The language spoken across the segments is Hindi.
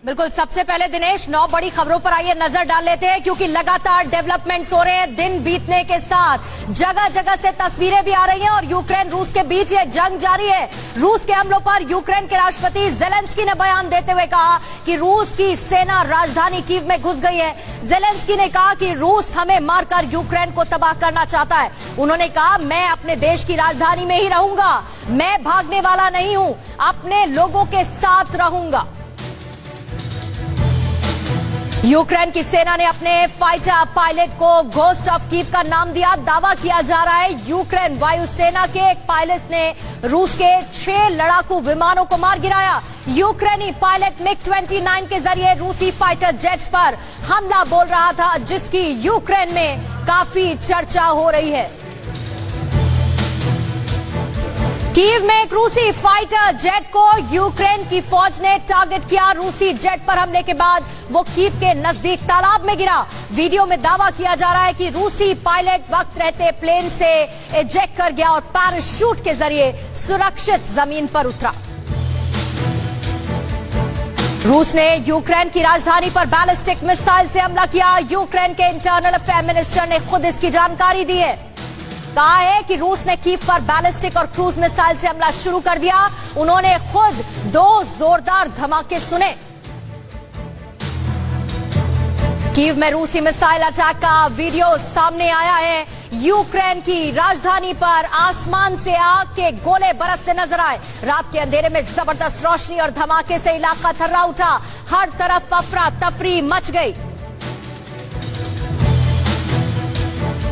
बिल्कुल, सबसे पहले दिनेश 9 बड़ी खबरों पर आइए नजर डाल लेते हैं, क्योंकि लगातार डेवलपमेंट्स हो रहे हैं। दिन बीतने के साथ जगह जगह से तस्वीरें भी आ रही हैं और यूक्रेन रूस के बीच ये जंग जारी है। रूस के हमलों पर यूक्रेन के राष्ट्रपति जेलेंस्की ने बयान देते हुए कहा कि रूस की सेना राजधानी कीव में घुस गई है। जेलेंस्की ने कहा कि रूस हमें मारकर यूक्रेन को तबाह करना चाहता है। उन्होंने कहा, मैं अपने देश की राजधानी में ही रहूंगा, मैं भागने वाला नहीं हूं, अपने लोगों के साथ रहूंगा। यूक्रेन की सेना ने अपने फाइटर पायलट को घोस्ट ऑफ कीव का नाम दिया। दावा किया जा रहा है यूक्रेन वायुसेना के एक पायलट ने रूस के 6 लड़ाकू विमानों को मार गिराया। यूक्रेनी पायलट मिग-29 के जरिए रूसी फाइटर जेट्स पर हमला बोल रहा था, जिसकी यूक्रेन में काफी चर्चा हो रही है। कीव में एक रूसी फाइटर जेट को यूक्रेन की फौज ने टारगेट किया। रूसी जेट पर हमले के बाद वो कीव के नजदीक तालाब में गिरा। वीडियो में दावा किया जा रहा है कि रूसी पायलट वक्त रहते प्लेन से इजेक्ट कर गया और पैराशूट के जरिए सुरक्षित जमीन पर उतरा। रूस ने यूक्रेन की राजधानी पर बैलिस्टिक मिसाइल से हमला किया। यूक्रेन के इंटरनल अफेयर मिनिस्टर ने खुद इसकी जानकारी दी है। कहा है कि रूस ने कीव पर बैलिस्टिक और क्रूज मिसाइल से हमला शुरू कर दिया। उन्होंने खुद 2 जोरदार धमाके सुने। कीव में रूसी मिसाइल अटैक का वीडियो सामने आया है। यूक्रेन की राजधानी पर आसमान से आग के गोले बरसते नजर आए। रात के अंधेरे में जबरदस्त रोशनी और धमाके से इलाका थर्रा उठा। हर तरफ अफरा तफरी मच गई।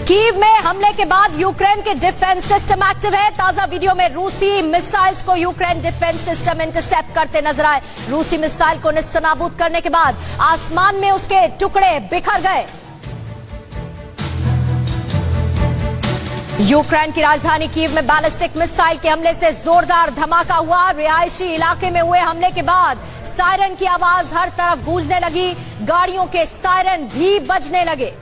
कीव में हमले के बाद यूक्रेन के डिफेंस सिस्टम एक्टिव है। ताजा वीडियो में रूसी मिसाइल्स को यूक्रेन डिफेंस सिस्टम इंटरसेप्ट करते नजर आए। रूसी मिसाइल को नेस्तनाबूद करने के बाद आसमान में उसके टुकड़े बिखर गए। यूक्रेन की राजधानी कीव में बैलिस्टिक मिसाइल के हमले से जोरदार धमाका हुआ। रिहायशी इलाके में हुए हमले के बाद सायरन की आवाज हर तरफ गूंजने लगी। गाड़ियों के सायरन भी बजने लगे।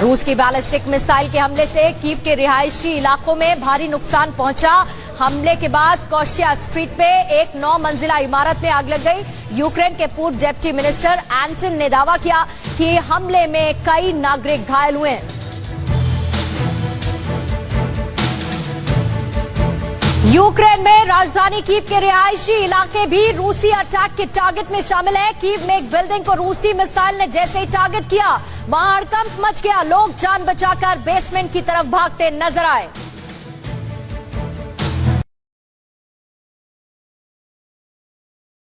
रूस की बैलिस्टिक मिसाइल के हमले से कीव के रिहायशी इलाकों में भारी नुकसान पहुंचा। हमले के बाद कोशिया स्ट्रीट पे एक 9 मंजिला इमारत में आग लग गई। यूक्रेन के पूर्व डिप्टी मिनिस्टर एंटन ने दावा किया कि हमले में कई नागरिक घायल हुए हैं। यूक्रेन में राजधानी कीव के रिहायशी इलाके भी रूसी अटैक के टारगेट में शामिल है। कीव में एक बिल्डिंग को रूसी मिसाइल ने जैसे ही टारगेट किया, वहां हड़कंप मच गया। लोग जान बचाकर बेसमेंट की तरफ भागते नजर आए।